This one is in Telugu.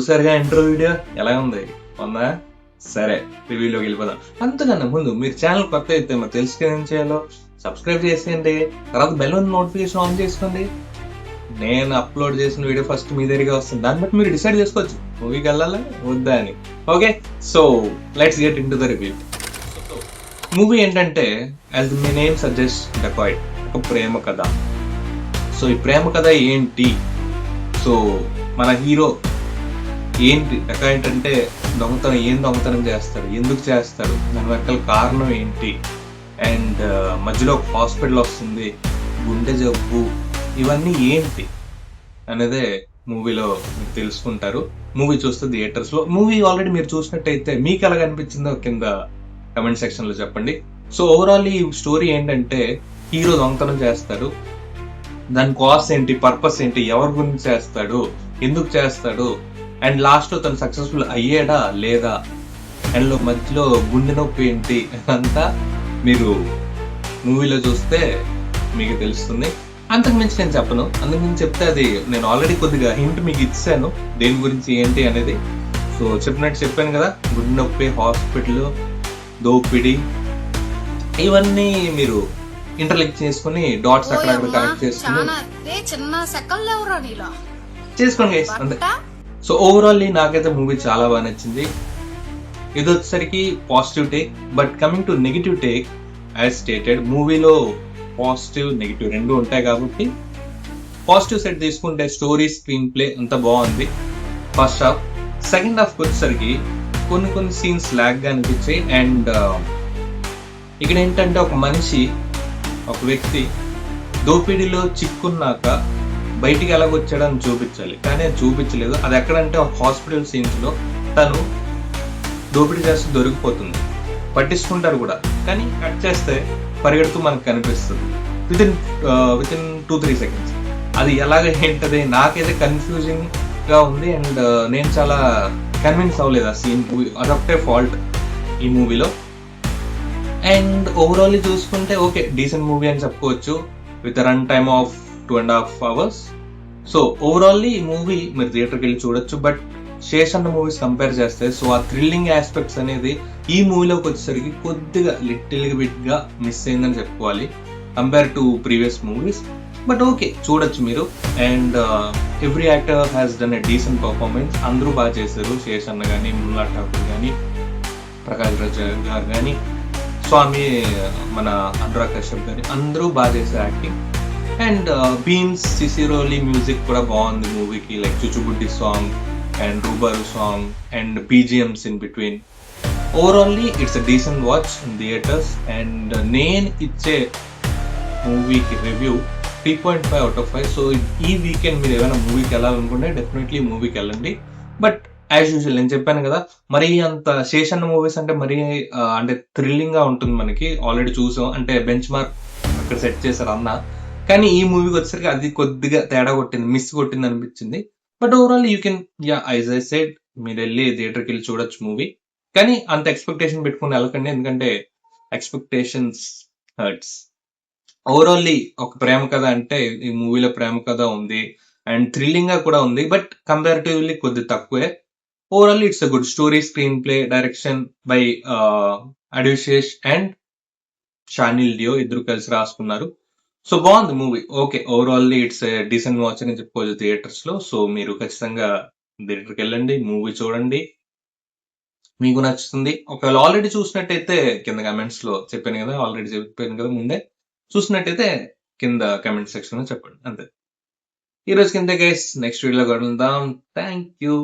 చూసారుగా ఇంట్రో వీడియో ఎలా ఉంది? ఉందా? సరే, రివ్యూలోకి వెళ్ళిపోదాం. అంతకన్నా ముందు మీరు ఛానల్ కొత్త అయితే మరి తెలుసుకుని ఏం చేయాలో సబ్స్క్రైబ్ చేసేయండి. తర్వాత బెల్ నోటిఫికేషన్ ఆన్ చేసుకోండి. నేను అప్లోడ్ చేసిన వీడియో ఫస్ట్ మీ దగ్గరగా వస్తుంది. దాన్ని బట్టి మీరు డిసైడ్ చేసుకోవచ్చు మూవీకి వెళ్ళాలా వద్దా అని. Okay, so let's get in to the review. Movie ఏంటంటే, యాజ్ మీ నేమ్ సజెస్ట్, డకాయిట్, ఒక ప్రేమ కథ. సో ఈ ప్రేమ కథ ఏంటి? సో మన హీరో ఏంటి డకాయిట్ అంటే దొంగతనం చేస్తాడు, ఎందుకు చేస్తాడు, దాని వెనకాల కారణం ఏంటి, అండ్ మధ్యలో ఒక హాస్పిటల్ వస్తుంది, గుండె జబ్బు, ఇవన్నీ ఏంటి అనేదే మూవీలో మీరు తెలుసుకుంటారు. మూవీ చూస్తే థియేటర్స్ లో. మూవీ ఆల్రెడీ మీరు చూసినట్టయితే మీకు ఎలా అనిపించిందో కింద కమెంట్ సెక్షన్ లో చెప్పండి. సో ఓవరాల్ ఈ స్టోరీ ఏంటంటే, హీరో దొంగతనం చేస్తాడు, దాని కాస్ ఏంటి, పర్పస్ ఏంటి, ఎవరి గురించి చేస్తాడు, ఎందుకు చేస్తాడు, అండ్ లాస్ట్ లో తను సక్సెస్ఫుల్ అయ్యాడా లేదా, అండ్ మధ్యలో గుండె నొప్పి ఏంటి అంతా మీరు మూవీలో చూస్తే మీకు తెలుస్తుంది. అంతకుమించి నేను చెప్పను. అంతకుమించి చెప్తే అది నేను ఆల్రెడీ కొద్దిగా హింట్ మీకు ఇచ్చాను దేని గురించి ఏంటి అనేది. సో చెప్పాను కదా, గుండె నొప్పి, హాస్పిటల్, దోపిడి, ఇవన్నీ మీరు ఇంటర్లింక్ చేసుకుని డాట్స్ అక్కడ కనెక్ట్ చేసుకుని చేసుకోండి గైస్, అంతే. సో ఓవరాల్ నాకైతే మూవీ చాలా బాగా నచ్చింది. ఇది వచ్చేసరికి positive take. But coming to negative take, as stated, మూవీలో పాజిటివ్ నెగిటివ్ రెండు ఉంటాయి కాబట్టి పాజిటివ్ సైడ్ తీసుకుంటే స్టోరీ, స్క్రీన్ ప్లే అంతా బాగుంది ఫస్ట్ హాఫ్. సెకండ్ హాఫ్ వచ్చేసరికి కొన్ని సీన్స్ లాగ్ గా అనిపించాయి. అండ్ ఇక్కడ ఏంటంటే, ఒక వ్యక్తి దోపిడీలో చిక్కున్నాక బయటికి ఎలాగొచ్చాడని చూపించాలి, కానీ అది చూపించలేదు. అది ఎక్కడంటే ఒక హాస్పిటల్ సీన్స్ లో తను దోపిడీ చేస్తూ దొరికిపోతుంది, పట్టించుకుంటారు కూడా, కానీ కట్ చేస్తే పరిగెడుతూ మనకు కనిపిస్తుంది వితిన్ 2-3 seconds. అది ఎలాగ ఏంటది నాకైతే కన్ఫ్యూజింగ్ గా ఉంది. అండ్ నేను చాలా కన్విన్స్ అవ్వలేదు ఆ సీన్. అదొకటే ఫాల్ట్ ఈ మూవీలో. అండ్ ఓవరాల్ చూసుకుంటే ఓకే, డీసెంట్ మూవీ అని చెప్పుకోవచ్చు with run time of 2.5 hours. So overall ఈ మూవీ మీరు థియేటర్కి వెళ్ళి చూడొచ్చు. బట్ శేషన్న మూవీస్ కంపేర్ చేస్తే, సో ఆ థ్రిల్లింగ్ ఆస్పెక్ట్స్ అనేది ఈ మూవీలోకి వచ్చేసరికి కొద్దిగా లిటిల్ బిట్ గా మిస్ అయిందని చెప్పుకోవాలి compare to previous movies. But okay, చూడొచ్చు మీరు. And every actor has done a decent performance. అందరూ బాగా చేశారు. శేషన్న కానీ, మృణాల్ ఠాకూర్ కానీ, ప్రకాష్ రాజ్ గారు కానీ, స్వామి, మన అనురాగ్ కశ్యప్ గారి, అందరూ బాగా చేశారు acting. And Bheems, Ceciroleo music కూడా బాగుంది మూవీకి, లైక్ చుచుబుడ్డి సాంగ్ అండ్ రూబారు song and BGMs in between. Overally it's a decent watch in theatres. And నేను ఇచ్చే మూవీకి రివ్యూ 3.5 out of 5. సో ఈ వీకెండ్ మీరు ఏమైనా మూవీకి వెళ్ళాలనుకుంటే డెఫినెట్లీ మూవీకి వెళ్ళండి. బట్ యాజ్ యూజువల్ నేను చెప్పాను కదా, మరీ అంత శేషన్న మూవీస్ అంటే మరీ అంటే థ్రిల్లింగ్ గా ఉంటుంది. మనకి ఆల్రెడీ చూసాం, అంటే బెంచ్ మార్క్ అక్కడ సెట్ చేశారు అన్న. కానీ ఈ మూవీకి వచ్చేసరికి అది కొద్దిగా తేడా కొట్టింది, మిస్ కొట్టింది అనిపించింది. But overall you can, as I said, మీరు వెళ్ళి థియేటర్కి వెళ్ళి చూడొచ్చు మూవీ. కానీ అంత ఎక్స్పెక్టేషన్ పెట్టుకుని వెళ్ళకండి, ఎందుకంటే ఎక్స్పెక్టేషన్స్ హర్ట్స్. ఓవరాల్లీ ఒక ప్రేమ కథ అంటే ఈ మూవీలో ప్రేమ కథ ఉంది అండ్ థ్రిల్లింగ్ గా కూడా ఉంది. బట్ కంపారిటివ్లీ కొద్ది తక్కువే. Overall it's a good story, screen play, direction by Adivisesh and Shanil Deo, ఇద్దరు కలిసి రాసుకున్నారు. సో బాగుంది movie. Okay, overally it's a decent watch అని చెప్పుకోవచ్చు థియేటర్స్ లో. సో మీరు ఖచ్చితంగా థియేటర్కి వెళ్ళండి, మూవీ చూడండి, మీకు నచ్చుతుంది. ఒకవేళ ఆల్రెడీ చూసినట్టయితే కింద కమెంట్స్ లో చెప్పాను కదా ముందే, చూసినట్టయితే కింద కమెంట్ సెక్షన్ లో చెప్పండి. అంతే. ఈ రోజు కింద గైస్, నెక్స్ట్ వీడియోలో కలుద్దాం. Thank you.